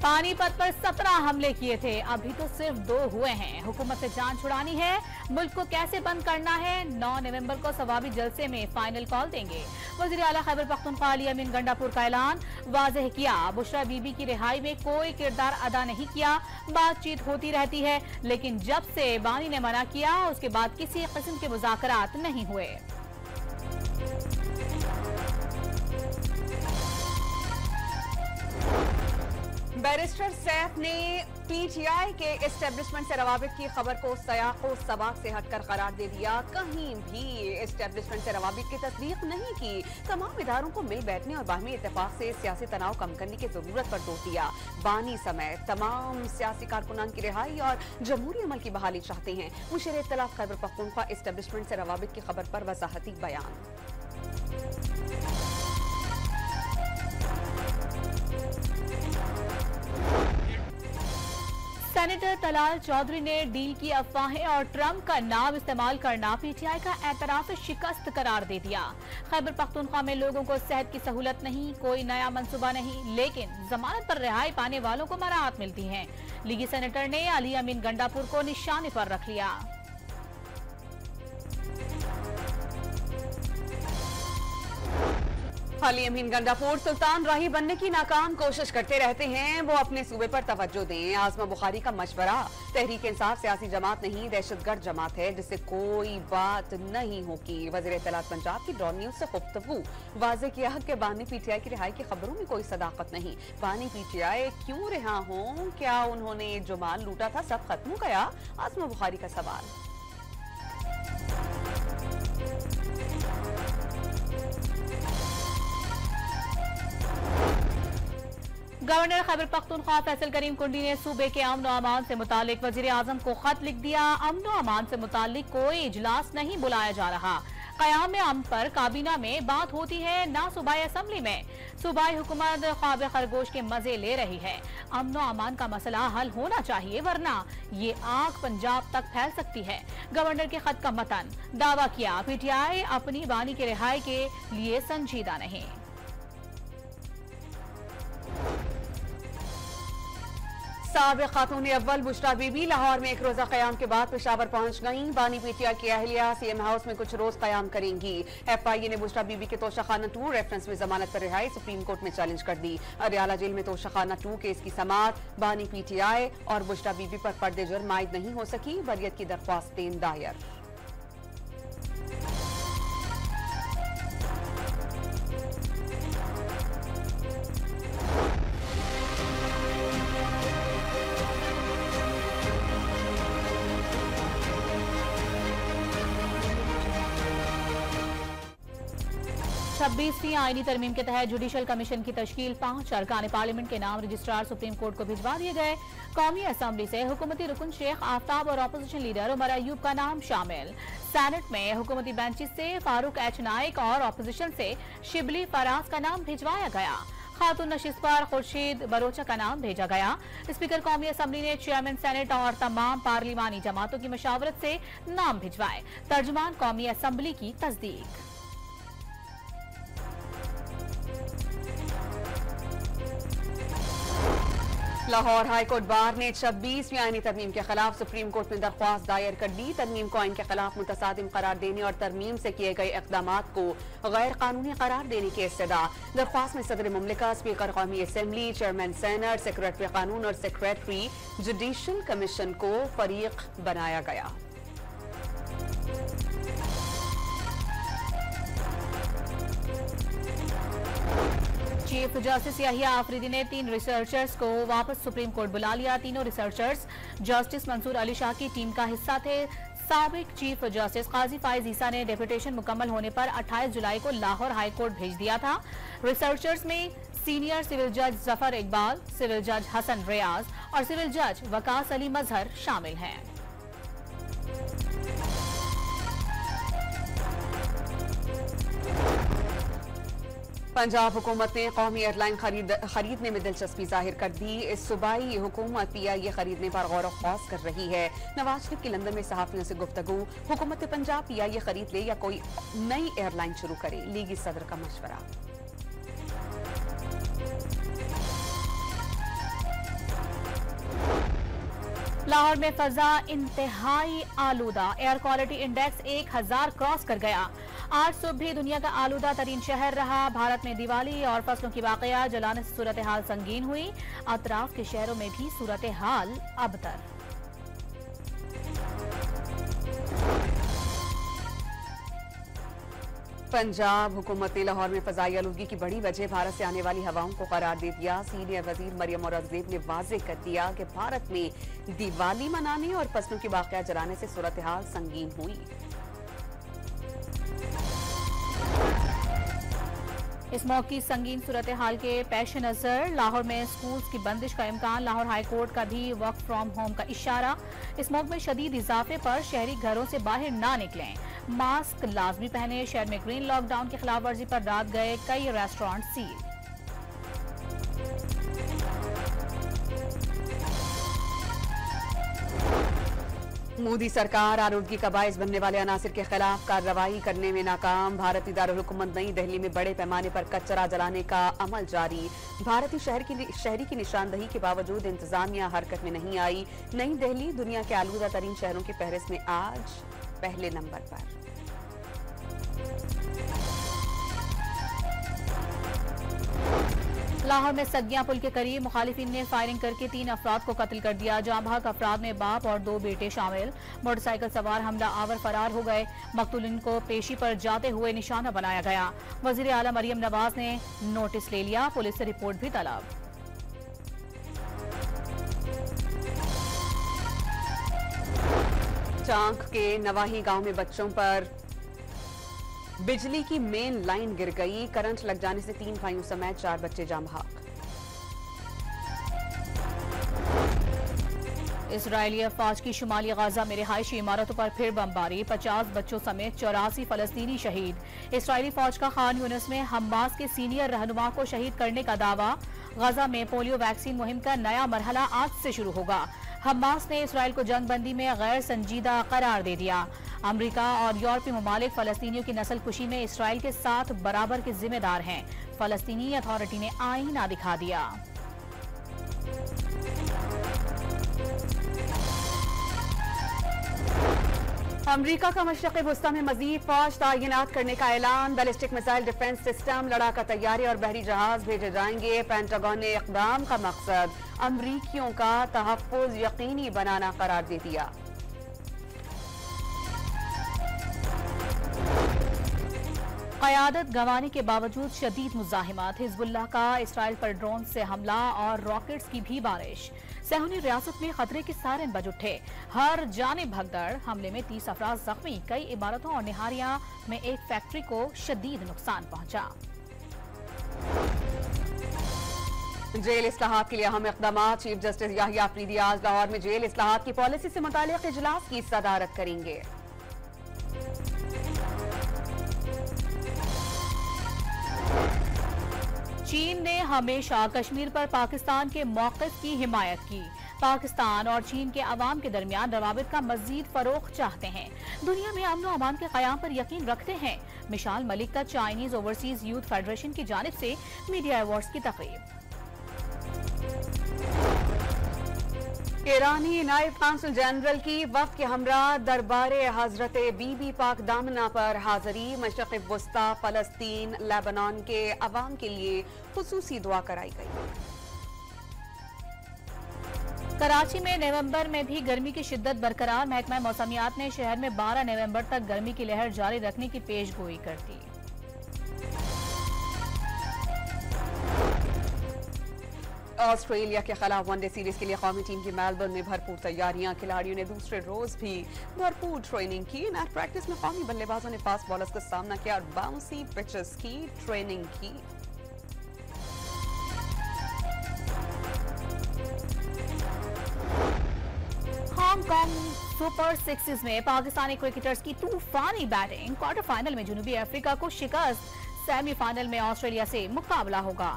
पानीपत पर 17 हमले किए थे, अभी तो सिर्फ 2 हुए हैं। हुकूमत से जान छुड़ानी है, मुल्क को कैसे बंद करना है। 9 नवंबर को सवाबी जलसे में फाइनल कॉल देंगे। वज़ीर आला खैबर पख्तूनख्वा अली अमीन गंडापुर का ऐलान वाज़ेह किया, बुशरा बीबी की रिहाई में कोई किरदार अदा नहीं किया। बातचीत होती रहती है, लेकिन जब से बानी ने मना किया उसके बाद किसी किस्म के मुज़ाकरात नहीं हुए। बैरिस्टर सैफ ने पीटीआई के एस्टेब्लिशमेंट से रवाबित की खबर को सयाको सबाक से हटकर करार दे दिया। कहीं भी एस्टेब्लिशमेंट से रवाबित की तस्दीक नहीं की। तमाम इदारों को मिल बैठने और बाहमी इत्तेफाक से सियासी तनाव कम करने की जरूरत पर जोर दिया। बानी समेत तमाम सियासी कारकुनान की रिहाई और जमहूरी अमल की बहाली चाहते हैं। मुशीर इत्तलाफ खैबर पख्तूनख्वा एस्टेब्लिशमेंट से रवाबित की खबर पर वजाहती बयान। सेनेटर तलाल चौधरी ने डील की अफवाहें और ट्रंप का नाम इस्तेमाल करना पीटीआई का एतराफ शिकस्त करार दे दिया। खैबर पख्तूनख्वा में लोगों को सेहत की सहूलत नहीं, कोई नया मंसूबा नहीं, लेकिन जमानत पर रिहाई पाने वालों को मराहत मिलती है। लीगी सेनेटर ने अली अमीन गंडापुर को निशाने पर रख लिया। अली अमीन गंडापुर सुल्तान राही बनने की नाकाम कोशिश करते रहते हैं, वो अपने सूबे पर तवज्जो दें। आजमा बुखारी का मशवरा, तहरीक इंसाफ सियासी जमात नहीं दहशतगर्द जमात है जिससे कोई बात नहीं होगी। वज़ीर इत्तलात पंजाब की डॉन न्यूज से गुफ्तगू, वाज़ेह किया कि बानी पीटीआई की रिहाई की खबरों में कोई सदाकत नहीं। बानी पीटीआई क्यों रिहा हों? क्या उन्होंने जो माल लूटा था सब खत्म हो गया? आजमा बुखारी का सवाल। गवर्नर खैबर पख्तूनख्वा फैसल करीम कुंडी ने सूबे के अमन और अमान से मुतालिक वजीर आजम को खत लिख दिया। अमन और अमान से मुतालिक कोई इजलास नहीं बुलाया जा रहा। क़याम अमन पर काबीना में बात होती है, ना सूबाई असम्बली में। सूबाई हुकूमत ख्वाब खरगोश के मजे ले रही है। अमन और अमान का मसला हल होना चाहिए, वरना ये आग पंजाब तक फैल सकती है। गवर्नर के खत का मतन, दावा किया पीटीआई अपनी बानी की रिहाई के लिए संजीदा नहीं। साबिक़ खातून अव्वल बुशरा बीबी लाहौर में एक रोजा क़याम के बाद पेशावर पहुंच गईं। बानी पीटीआई की अहलिया सीएम हाउस में कुछ रोज क़याम करेंगी। एफआईए ने बुशरा बीबी के तोशाखाना 2 रेफरेंस में जमानत पर रिहाई सुप्रीम कोर्ट में चैलेंज कर दी। अरियाला जेल में तोशाखाना 2 केस की समाअत, बानी पीटीआई और बुशरा बीबी पर पर्दे जुर्म आयद नहीं हो सकी। वरीयत की दरख्वास्तें दायर। छब्बीसवीं आईनी तरमीम के तहत जुडिशल कमीशन की तश्कील 5 अरकान पार्लियामेंट के नाम रजिस्ट्रार सुप्रीम कोर्ट को भिजवा दिए गए। कौमी असम्बली से हुकूमती रुकन शेख आफ्ताब और अपोजिशन लीडर उमर अयूब का नाम शामिल। सेनेट में हुकूमती बेंचेस से फारूक एच नाइक और अपोजिशन से शिबली फराज का नाम भिजवाया गया। खातून नशिस्त पर खुर्शीद बरोचा का नाम भेजा गया। स्पीकर कौमी असम्बली ने चेयरमैन सेनेट और तमाम पार्लिमानी जमातों की मशावरत से नाम भिजवाए। तर्जुमान कौमी असम्बली की तस्दीक। लाहौर हाईकोर्ट बार ने 26वीं आईनी तरमीम के खिलाफ सुप्रीम कोर्ट में दरख्वास्त दायर कर दी। तरमीम को आइन के खिलाफ मुतसादिम करार देने और तरमीम से किए गए इक़दामात को गैर कानूनी करार देने की इस्तदा। दरख्वास्त में सदर मुमलिका, स्पीकर कौमी असम्बली, चेयरमैन सेनेट, सेक्रेटरी कानून और सेक्रेटरी जुडिशल कमीशन को फरीक बनाया गया। चीफ जस्टिस याहिया आफरीदी ने 3 रिसर्चर्स को वापस सुप्रीम कोर्ट बुला लिया। तीनों रिसर्चर्स जस्टिस मंसूर अली शाह की टीम का हिस्सा थे। साबिक चीफ जस्टिस काजी फाइज ईसा ने डेपुटेशन मुकम्मल होने पर 28 जुलाई को लाहौर हाई कोर्ट भेज दिया था। रिसर्चर्स में सीनियर सिविल जज जफर इकबाल, सिविल जज हसन रियाज और सिविल जज वकास अली मजहर शामिल हैं। पंजाब हुकूमत ने कौमी एयरलाइन खरीदने में दिलचस्पी जाहिर कर दी। इस सूबाई हुकूमत पीआईए खरीदने पर गौर ख्वास कर रही है। नवाज शरीफ की लंदन में सहाफियों से गुफ्तगू, हुकूमत पंजाब पीआईए खरीद ले या कोई नई एयरलाइन शुरू करे, लीगी सदर का मशवरा। लाहौर में फजा इंतहाई आलूदा, एयर क्वालिटी इंडेक्स 1000 क्रॉस कर गया। आज सुबह भी दुनिया का आलूदा तरीन शहर रहा। भारत में दिवाली और फसलों की वाकया जलाने से सूरत हाल संगीन हुई। अतराफ के शहरों में भी सूरत हाल अबतर। पंजाब हुकूमत ने लाहौर में फजाई आलूदगी की बड़ी वजह भारत से आने वाली हवाओं को करार दे दिया। सीनियर वजीर मरियम औरंगजेब ने वाजे कर दिया कि भारत में दिवाली मनाने और फसलों की वाकया जलाने से सूरत हाल संगीन हुई। इस मौके की संगीन सूरत हाल के पेश नजर लाहौर में स्कूल्स की बंदिश का इम्कान। लाहौर हाई कोर्ट का भी वर्क फ्रॉम होम का इशारा। इस मौके में शदीद इजाफे पर शहरी घरों से बाहर ना निकलें, मास्क लाजमी पहने। शहर में ग्रीन लॉकडाउन की खिलाफ वर्जी पर रात गए कई रेस्टोरेंट सील। मोदी सरकार आलूदगी का बाइस बनने वाले अनासिर के खिलाफ कार्रवाई करने में नाकाम। भारतीय दारुल-हुकूमत नई दिल्ली में बड़े पैमाने पर कचरा जलाने का अमल जारी। भारतीय शहरी की निशानदही के बावजूद इंतजामिया हरकत में नहीं आई। नई दिल्ली दुनिया के आलूदा तरीन शहरों की फहरिस्त में आज पहले नंबर पर। लाहौर में सगिया पुल के करीब मुखालिफिन ने फायरिंग करके 3 अफराद को कत्ल कर दिया। जाँ बहक अफराद में बाप और 2 बेटे शामिल। मोटरसाइकिल सवार हमला आवर फरार हो गए। मकतूलिन को पेशी पर जाते हुए निशाना बनाया गया। वजीर आला मरियम नवाज ने नोटिस ले लिया। पुलिस से रिपोर्ट भी तलब। चांक के नवाही गांव में बच्चों पर बिजली की मेन लाइन गिर गई। करंट लग जाने से 3 भाइयों समेत 4 बच्चे जाम बहक। इसराइली फौज की शुमाली गाजा में रिहायशी इमारतों पर फिर बमबारी। 50 बच्चों समेत 84 फलस्तीनी शहीद। इसराइली फौज का खान यूनिस में हमास के सीनियर रहनुमा को शहीद करने का दावा। गाजा में पोलियो वैक्सीन मुहिम का नया मरहला आज से शुरू होगा। हमास ने इसराइल को जंगबंदी में गैर संजीदा करार दे दिया। अमेरिका और यूरोपीय ममालिक फलस्तीनियों की नस्ल कुशी में इसराइल के साथ बराबर के जिम्मेदार हैं। फलस्तीनी अथॉरिटी ने आईना दिखा दिया। अमरीका का मशरक़ वुस्ता में मजीद फौज तैनात करने का ऐलान। बैलिस्टिक मिसाइल डिफेंस सिस्टम, लड़ाका तैयारी और बहरी जहाज भेजे जाएंगे। पेंटागन ने इक़दाम का मकसद अमरीकियों का तहफ़्फ़ुज़ यकीनी बनाना करार दे दिया। क़यादत गंवाने के बावजूद शदीद मुज़ाहिमत। हिज़्बुल्लाह का इसराइल पर ड्रोन से हमला और रॉकेट्स की भी बारिश। सहूनी रियासत में खतरे के सायरन बज उठे। हर जानिब भगदड़। हमले में 30 अफराद जख्मी। कई इमारतों और निहारियां में एक फैक्ट्री को शदीद नुकसान पहुंचा। जेल इस्लाहात के लिए अहम इक़दामात। चीफ जस्टिस याहिया अफरीदी आज लाहौर में जेल इस्लाहात की पॉलिसी से मुतालिक इजलास की सदारत करेंगे। चीन ने हमेशा कश्मीर पर पाकिस्तान के मौक़िफ़ की हिमायत की। पाकिस्तान और चीन के अवाम के दरमियान रवाबित का मजीद फरोग चाहते हैं। दुनिया में अमन और अमान के क़याम पर यकीन रखते हैं। मिशाल मलिक का चाइनीज ओवरसीज यूथ फेडरेशन की जानिब से मीडिया अवार्ड्स की तक़रीब। ईरानी नायब काउंसिल जनरल की वफ़द के हमरा दरबारे हजरत बीबी पाक दामना पर हाजिरी। मशरक़ वुस्ता, फ़लस्तीन, लेबनान के अवाम के लिए खुसूसी दुआ कराई गई। कराची में नवंबर में भी गर्मी की शिद्दत बरकरार। महकमा मौसमियात ने शहर में 12 नवंबर तक गर्मी की लहर जारी रखने की पेशगोई कर दी। ऑस्ट्रेलिया के खिलाफ वनडे सीरीज के लिए कौमी टीम की मेलबर्न में भरपूर तैयारियां। खिलाड़ियों ने दूसरे रोज भी भरपूर ट्रेनिंग की। नेट प्रैक्टिस में कौमी बल्लेबाजों ने फास्ट बॉलर्स का सामना किया और बाउंसी पिचेस की ट्रेनिंग की। हांगकांग सुपर सिक्सेस में पाकिस्तानी क्रिकेटर्स की तूफानी बैटिंग। क्वार्टर फाइनल में जनूबी अफ्रीका को शिकस्त। सेमीफाइनल में ऑस्ट्रेलिया से मुकाबला होगा।